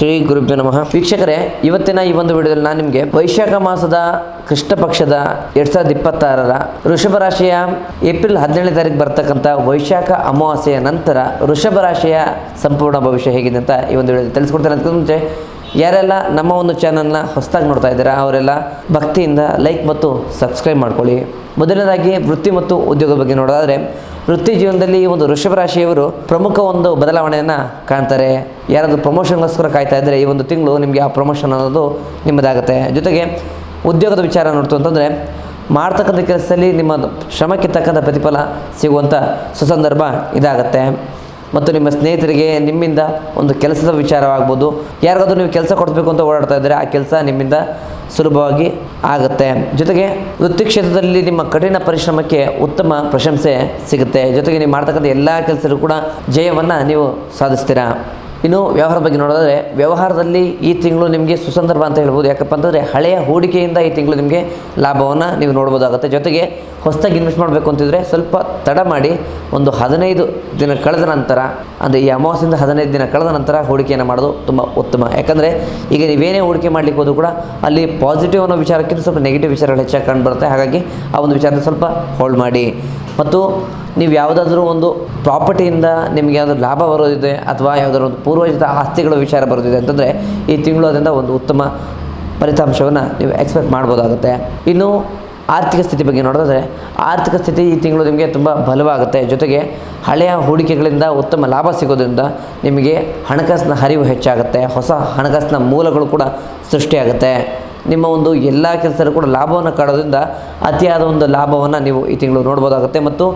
ಶ್ರೀ ಗುರುಭ್ಯೋ ನಮಃ. ವೀಕ್ಷಕರೇ, ಇವತ್ತಿನ ಈ ಒಂದು ವಿಡಿಯೋದಲ್ಲಿ ನಾನು ನಿಮಗೆ ವೈಶಾಖ ಮಾಸದ ಕೃಷ್ಣ ಪಕ್ಷದ 2026ರ ವೃಷಭ ರಾಶಿಯ ಏಪ್ರಿಲ್ 17ನೇ ತಾರೀಕು ಬರ್ತಕ್ಕಂಥ ವೈಶಾಖ ಅಮಾವಾಸ್ಯೆಯ ನಂತರ ವೃಷಭ ರಾಶಿಯ ಸಂಪೂರ್ಣ ಭವಿಷ್ಯ ಹೇಗಿದೆ ಅಂತ ಈ ಒಂದು ವಿಡಿಯೋದಲ್ಲಿ ತಿಳಿಸ್ಕೊಡ್ತೇನೆ. ಅದಕ್ಕೆ ಮುಂಚೆ ಯಾರೆಲ್ಲ ನಮ್ಮ ಒಂದು ಚಾನಲ್ನ ಹೊಸದಾಗಿ ನೋಡ್ತಾ ಇದ್ದೀರಾ ಅವರೆಲ್ಲ ಭಕ್ತಿಯಿಂದ ಲೈಕ್ ಮತ್ತು ಸಬ್ಸ್ಕ್ರೈಬ್ ಮಾಡ್ಕೊಳ್ಳಿ. ಮೊದಲನೇದಾಗಿ ವೃತ್ತಿ ಮತ್ತು ಉದ್ಯೋಗದ ಬಗ್ಗೆ ನೋಡೋದಾದರೆ, ವೃತ್ತಿ ಜೀವನದಲ್ಲಿ ಈ ಒಂದು ವೃಷಭ ರಾಶಿಯವರು ಪ್ರಮುಖ ಒಂದು ಬದಲಾವಣೆಯನ್ನು ಕಾಣ್ತಾರೆ. ಯಾರಾದರೂ ಪ್ರಮೋಷನ್ಗೋಸ್ಕರ ಕಾಯ್ತಾ ಇದ್ದರೆ ಈ ಒಂದು ತಿಂಗಳು ನಿಮಗೆ ಆ ಪ್ರಮೋಷನ್ ಅನ್ನೋದು ನಿಮ್ಮದಾಗುತ್ತೆ. ಜೊತೆಗೆ ಉದ್ಯೋಗದ ವಿಚಾರ ನೋಡ್ತು ಅಂತಂದರೆ, ಮಾಡ್ತಕ್ಕಂಥ ಕೆಲಸದಲ್ಲಿ ನಿಮ್ಮ ಶ್ರಮಕ್ಕೆ ತಕ್ಕಂಥ ಪ್ರತಿಫಲ ಸಿಗುವಂಥ ಸುಸಂದರ್ಭ ಇದಾಗುತ್ತೆ. ಮತ್ತು ನಿಮ್ಮ ಸ್ನೇಹಿತರಿಗೆ ನಿಮ್ಮಿಂದ ಒಂದು ಕೆಲಸದ ವಿಚಾರವಾಗ್ಬೋದು, ಯಾರಿಗಾದ್ರೂ ನೀವು ಕೆಲಸ ಕೊಡಬೇಕು ಅಂತ ಓಡಾಡ್ತಾ ಇದ್ದರೆ ಆ ಕೆಲಸ ನಿಮ್ಮಿಂದ ಸುಲಭವಾಗಿ ಆಗುತ್ತೆ. ಜೊತೆಗೆ ವೃತ್ತಿ ಕ್ಷೇತ್ರದಲ್ಲಿ ನಿಮ್ಮ ಕಠಿಣ ಪರಿಶ್ರಮಕ್ಕೆ ಉತ್ತಮ ಪ್ರಶಂಸೆ ಸಿಗುತ್ತೆ. ಜೊತೆಗೆ ನೀವು ಮಾಡ್ತಕ್ಕಂಥ ಎಲ್ಲ ಕೆಲಸದಲ್ಲೂ ಕೂಡ ಜಯವನ್ನು ನೀವು ಸಾಧಿಸ್ತೀರಾ. ಇನ್ನು ವ್ಯವಹಾರದ ಬಗ್ಗೆ ನೋಡೋದಾದರೆ, ವ್ಯವಹಾರದಲ್ಲಿ ಈ ತಿಂಗಳು ನಿಮಗೆ ಸುಸಂದರ್ಭ ಅಂತ ಹೇಳ್ಬೋದು. ಯಾಕಪ್ಪ ಅಂತಂದರೆ ಹಳೆಯ ಹೂಡಿಕೆಯಿಂದ ಈ ತಿಂಗಳು ನಿಮಗೆ ಲಾಭವನ್ನು ನೀವು ನೋಡ್ಬೋದಾಗುತ್ತೆ. ಜೊತೆಗೆ ಹೊಸದಾಗಿ ಇನ್ವೆಸ್ಟ್ ಮಾಡಬೇಕು ಅಂತಿದ್ರೆ ಸ್ವಲ್ಪ ತಡ ಮಾಡಿ ಒಂದು 15 ದಿನ ಕಳೆದ ನಂತರ, ಅಂದರೆ ಈ ಅಮಾವಾಸ್ಯೆಯಿಂದ 15 ದಿನ ಕಳೆದ ನಂತರ ಹೂಡಿಕೆಯನ್ನು ಮಾಡೋದು ತುಂಬ ಉತ್ತಮ. ಯಾಕಂದರೆ ಈಗ ನೀವೇನೇ ಹೂಡಿಕೆ ಮಾಡಲಿಕ್ಕೆ ಹೋದರೂ ಕೂಡ ಅಲ್ಲಿ ಪಾಸಿಟಿವ್ ಅನ್ನೋ ವಿಚಾರಕ್ಕಿಂತ ಸ್ವಲ್ಪ ನೆಗೆಟಿವ್ ವಿಚಾರಗಳು ಹೆಚ್ಚಾಗಿ ಕಂಡು ಬರುತ್ತೆ. ಹಾಗಾಗಿ ಆ ಒಂದು ವಿಚಾರದ ಸ್ವಲ್ಪ ಹೋಲ್ಡ್ ಮಾಡಿ. ಮತ್ತು ನೀವು ಯಾವುದಾದ್ರೂ ಒಂದು ಪ್ರಾಪರ್ಟಿಯಿಂದ ನಿಮಗೆ ಯಾವುದಾದ್ರು ಲಾಭ ಬರೋದಿದೆ ಅಥವಾ ಯಾವುದಾದ್ರು ಒಂದು ಪೂರ್ವಜಿತ ಆಸ್ತಿಗಳ ವಿಚಾರ ಬರೋದಿದೆ ಅಂತಂದರೆ ಈ ತಿಂಗಳು ಅದರಿಂದ ಒಂದು ಉತ್ತಮ ಫಲಿತಾಂಶವನ್ನು ನೀವು ಎಕ್ಸ್ಪೆಕ್ಟ್ ಮಾಡ್ಬೋದಾಗುತ್ತೆ. ಇನ್ನು ಆರ್ಥಿಕ ಸ್ಥಿತಿ ಬಗ್ಗೆ ನೋಡೋದಾದರೆ, ಆರ್ಥಿಕ ಸ್ಥಿತಿ ಈ ತಿಂಗಳು ನಿಮಗೆ ತುಂಬ ಬಲವಾಗುತ್ತೆ. ಜೊತೆಗೆ ಹಳೆಯ ಹೂಡಿಕೆಗಳಿಂದ ಉತ್ತಮ ಲಾಭ ಸಿಗೋದ್ರಿಂದ ನಿಮಗೆ ಹಣಕಾಸಿನ ಹರಿವು ಹೆಚ್ಚಾಗುತ್ತೆ. ಹೊಸ ಹಣಕಾಸಿನ ಮೂಲಗಳು ಕೂಡ ಸೃಷ್ಟಿಯಾಗುತ್ತೆ. ನಿಮ್ಮ ಒಂದು ಎಲ್ಲ ಕೆಲಸದಲ್ಲೂ ಕೂಡ ಲಾಭವನ್ನು ಕಾಣೋದ್ರಿಂದ ಅತಿಯಾದ ಒಂದು ಲಾಭವನ್ನು ನೀವು ಈ ತಿಂಗಳು ನೋಡ್ಬೋದಾಗುತ್ತೆ. ಮತ್ತು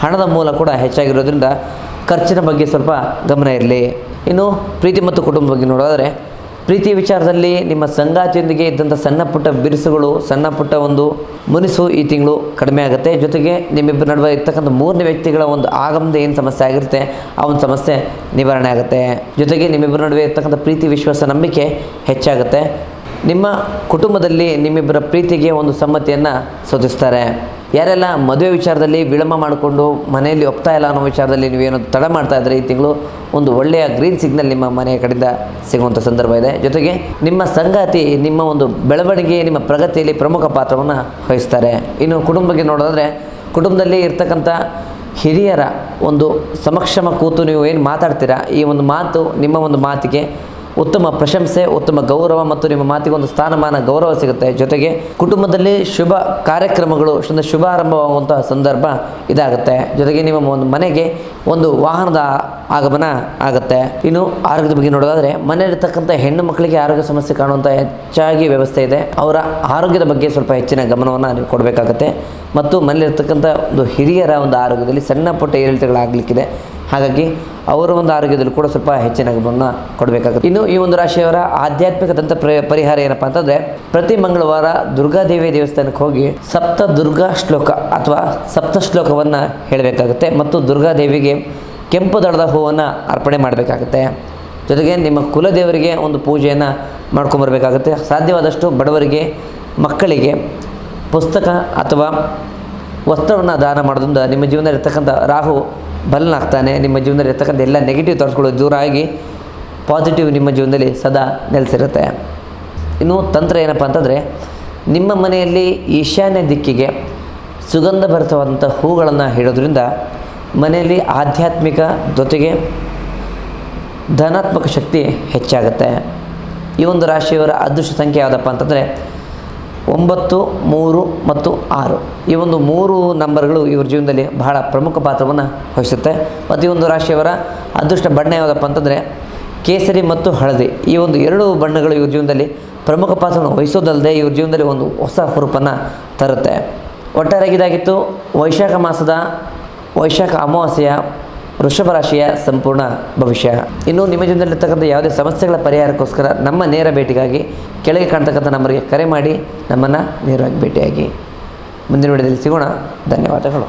ಹಣದ ಮೂಲ ಕೂಡ ಹೆಚ್ಚಾಗಿರೋದ್ರಿಂದ ಖರ್ಚಿನ ಬಗ್ಗೆ ಸ್ವಲ್ಪ ಗಮನ ಇರಲಿ. ಇನ್ನು ಪ್ರೀತಿ ಮತ್ತು ಕುಟುಂಬ ಬಗ್ಗೆ ನೋಡೋದಾದರೆ, ಪ್ರೀತಿ ವಿಚಾರದಲ್ಲಿ ನಿಮ್ಮ ಸಂಗಾತಿಯೊಂದಿಗೆ ಇದ್ದಂಥ ಸಣ್ಣ ಪುಟ್ಟ ಬಿರುಸುಗಳು, ಸಣ್ಣ ಪುಟ್ಟ ಒಂದು ಮುನಿಸು ಈ ತಿಂಗಳು ಕಡಿಮೆ ಆಗುತ್ತೆ. ಜೊತೆಗೆ ನಿಮ್ಮಿಬ್ಬರ ನಡುವೆ ಇರ್ತಕ್ಕಂಥ ಮೂರನೇ ವ್ಯಕ್ತಿಗಳ ಒಂದು ಆಗಮನದ ಏನು ಸಮಸ್ಯೆ ಆಗಿರುತ್ತೆ ಆ ಒಂದು ಸಮಸ್ಯೆ ನಿವಾರಣೆ ಆಗುತ್ತೆ. ಜೊತೆಗೆ ನಿಮ್ಮಿಬ್ಬರ ನಡುವೆ ಇರ್ತಕ್ಕಂಥ ಪ್ರೀತಿ, ವಿಶ್ವಾಸ, ನಂಬಿಕೆ ಹೆಚ್ಚಾಗುತ್ತೆ. ನಿಮ್ಮ ಕುಟುಂಬದಲ್ಲಿ ನಿಮ್ಮಿಬ್ಬರ ಪ್ರೀತಿಗೆ ಒಂದು ಸಮ್ಮತಿಯನ್ನು ಸೂಚಿಸ್ತಾರೆ. ಯಾರೆಲ್ಲ ಮದುವೆ ವಿಚಾರದಲ್ಲಿ ವಿಳಂಬ ಮಾಡಿಕೊಂಡು ಮನೆಯಲ್ಲಿ ಒಪ್ತಾ ಇಲ್ಲ ಅನ್ನೋ ವಿಚಾರದಲ್ಲಿ ನೀವೇನು ತಡ ಮಾಡ್ತಾ ಇದ್ದರೆ ಈ ತಿಂಗಳು ಒಂದು ಒಳ್ಳೆಯ ಗ್ರೀನ್ ಸಿಗ್ನಲ್ ನಿಮ್ಮ ಮನೆಯ ಕಡೆಯಿಂದ ಸಿಗುವಂಥ ಸಂದರ್ಭ ಇದೆ. ಜೊತೆಗೆ ನಿಮ್ಮ ಸಂಗಾತಿ ನಿಮ್ಮ ಒಂದು ಬೆಳವಣಿಗೆ, ನಿಮ್ಮ ಪ್ರಗತಿಯಲ್ಲಿ ಪ್ರಮುಖ ಪಾತ್ರವನ್ನು ವಹಿಸ್ತಾರೆ. ಇನ್ನು ಕುಟುಂಬ ಬಗ್ಗೆ ನೋಡೋದಾದರೆ, ಕುಟುಂಬದಲ್ಲಿ ಇರ್ತಕ್ಕಂಥ ಹಿರಿಯರ ಒಂದು ಸಮಕ್ಷಮ ಕೂತು ನೀವು ಏನು ಮಾತಾಡ್ತೀರಾ ಈ ಒಂದು ಮಾತು, ನಿಮ್ಮ ಒಂದು ಮಾತಿಗೆ ಉತ್ತಮ ಪ್ರಶಂಸೆ, ಉತ್ತಮ ಗೌರವ ಮತ್ತು ನಿಮ್ಮ ಮಾತಿಗೆ ಒಂದು ಸ್ಥಾನಮಾನ, ಗೌರವ ಸಿಗುತ್ತೆ. ಜೊತೆಗೆ ಕುಟುಂಬದಲ್ಲಿ ಶುಭ ಕಾರ್ಯಕ್ರಮಗಳು, ಶುಭಾರಂಭವಾಗುವಂಥ ಸಂದರ್ಭ ಇದಾಗುತ್ತೆ. ಜೊತೆಗೆ ನಿಮ್ಮ ಒಂದು ಮನೆಗೆ ಒಂದು ವಾಹನದ ಆಗಮನ ಆಗುತ್ತೆ. ಇನ್ನು ಆರೋಗ್ಯದ ಬಗ್ಗೆ ನೋಡೋದಾದರೆ, ಮನೆಯಲ್ಲಿರ್ತಕ್ಕಂಥ ಹೆಣ್ಣು ಮಕ್ಕಳಿಗೆ ಆರೋಗ್ಯ ಸಮಸ್ಯೆ ಕಾಣುವಂಥ ಹೆಚ್ಚಾಗಿ ವ್ಯವಸ್ಥೆ ಇದೆ. ಅವರ ಆರೋಗ್ಯದ ಬಗ್ಗೆ ಸ್ವಲ್ಪ ಹೆಚ್ಚಿನ ಗಮನವನ್ನು ನೀವು ಕೊಡಬೇಕಾಗತ್ತೆ. ಮತ್ತು ಮನೆಯಲ್ಲಿರ್ತಕ್ಕಂಥ ಒಂದು ಹಿರಿಯರ ಒಂದು ಆರೋಗ್ಯದಲ್ಲಿ ಸಣ್ಣ ಪುಟ್ಟ ಏರಿಳಿತಗಳಾಗಲಿಕ್ಕಿದೆ. ಹಾಗಾಗಿ ಅವರ ಒಂದು ಆರೋಗ್ಯದಲ್ಲಿ ಕೂಡ ಸ್ವಲ್ಪ ಹೆಚ್ಚಿನ ಗಮನ ಕೊಡಬೇಕಾಗುತ್ತೆ. ಇನ್ನು ಈ ಒಂದು ರಾಶಿಯವರ ಆಧ್ಯಾತ್ಮಿಕ ತಂತ್ರ ಪರಿಹಾರ ಏನಪ್ಪ ಅಂತಂದರೆ, ಪ್ರತಿ ಮಂಗಳವಾರ ದುರ್ಗಾದೇವಿಯ ದೇವಸ್ಥಾನಕ್ಕೆ ಹೋಗಿ ಸಪ್ತ ದುರ್ಗಾ ಶ್ಲೋಕ ಅಥವಾ ಸಪ್ತ ಶ್ಲೋಕವನ್ನು ಹೇಳಬೇಕಾಗುತ್ತೆ. ಮತ್ತು ದುರ್ಗಾದೇವಿಗೆ ಕೆಂಪು ದಳದ ಹೂವನ್ನು ಅರ್ಪಣೆ ಮಾಡಬೇಕಾಗುತ್ತೆ. ಜೊತೆಗೆ ನಿಮ್ಮ ಕುಲದೇವರಿಗೆ ಒಂದು ಪೂಜೆಯನ್ನು ಮಾಡ್ಕೊಂಬರ್ಬೇಕಾಗುತ್ತೆ. ಸಾಧ್ಯವಾದಷ್ಟು ಬಡವರಿಗೆ, ಮಕ್ಕಳಿಗೆ ಪುಸ್ತಕ ಅಥವಾ ವಸ್ತ್ರವನ್ನು ದಾನ ಮಾಡೋದ್ರಿಂದ ನಿಮ್ಮ ಜೀವನದಲ್ಲಿ ಇರ್ತಕ್ಕಂಥ ರಾಹು ಬಲನಾಗ್ತಾನೆ. ನಿಮ್ಮ ಜೀವನದಲ್ಲಿ ಇರ್ತಕ್ಕಂಥ ಎಲ್ಲ ನೆಗೆಟಿವ್ ಥಾಟ್ಸ್ಗಳು ದೂರ ಆಗಿ ಪಾಸಿಟಿವ್ ನಿಮ್ಮ ಜೀವನದಲ್ಲಿ ಸದಾ ನೆಲೆಸಿರುತ್ತೆ. ಇನ್ನು ತಂತ್ರ ಏನಪ್ಪ ಅಂತಂದರೆ, ನಿಮ್ಮ ಮನೆಯಲ್ಲಿ ಈಶಾನ್ಯ ದಿಕ್ಕಿಗೆ ಸುಗಂಧ ಭರಿತವಾದಂಥ ಹೂಗಳನ್ನು ಇಡೋದ್ರಿಂದ ಮನೆಯಲ್ಲಿ ಆಧ್ಯಾತ್ಮಿಕ ಜೊತೆಗೆ ಧನಾತ್ಮಕ ಶಕ್ತಿ ಹೆಚ್ಚಾಗುತ್ತೆ. ಈ ಒಂದು ರಾಶಿಯವರ ಅದೃಷ್ಟ ಸಂಖ್ಯೆ ಯಾವುದಪ್ಪ ಅಂತಂದರೆ 9, 3 ಮತ್ತು 6. ಈ ಒಂದು 3 ನಂಬರ್ಗಳು ಇವ್ರ ಜೀವನದಲ್ಲಿ ಬಹಳ ಪ್ರಮುಖ ಪಾತ್ರವನ್ನು ವಹಿಸುತ್ತೆ. ಮತ್ತು ಈ ಒಂದು ರಾಶಿಯವರ ಅದೃಷ್ಟ ಬಣ್ಣ ಯಾವುದಪ್ಪ ಅಂತಂದರೆ ಕೇಸರಿ ಮತ್ತು ಹಳದಿ. ಈ ಒಂದು 2 ಬಣ್ಣಗಳು ಇವ್ರ ಜೀವನದಲ್ಲಿ ಪ್ರಮುಖ ಪಾತ್ರವನ್ನು ವಹಿಸೋದಲ್ಲದೆ ಇವ್ರ ಜೀವನದಲ್ಲಿ ಒಂದು ಹೊಸ ಹುರುಪನ್ನು ತರುತ್ತೆ. ಒಟ್ಟಾರೆಯಾಗಿ ಇದಾಗಿತ್ತು ವೈಶಾಖ ಮಾಸದ ವೈಶಾಖ ಅಮಾವಾಸ್ಯೆಯ ವೃಷಭ ರಾಶಿಯ ಸಂಪೂರ್ಣ ಭವಿಷ್ಯ. ಇನ್ನು ನಿಮ್ಮ ಜೀವನದಲ್ಲಿರ್ತಕ್ಕಂಥ ಯಾವುದೇ ಸಮಸ್ಯೆಗಳ ಪರಿಹಾರಕ್ಕೋಸ್ಕರ ನಮ್ಮ ನೇರ ಭೇಟಿಗಾಗಿ ಕೆಳಗೆ ಕಾಣ್ತಕ್ಕಂಥ ನಂಬರ್ಗೆ ಕರೆ ಮಾಡಿ ನಮ್ಮನ್ನು ನೇರವಾಗಿ ಭೇಟಿಯಾಗಿ ಮುಂದಿನ ವಿಡಿಯೋದಲ್ಲಿ ಸಿಗೋಣ. ಧನ್ಯವಾದಗಳು.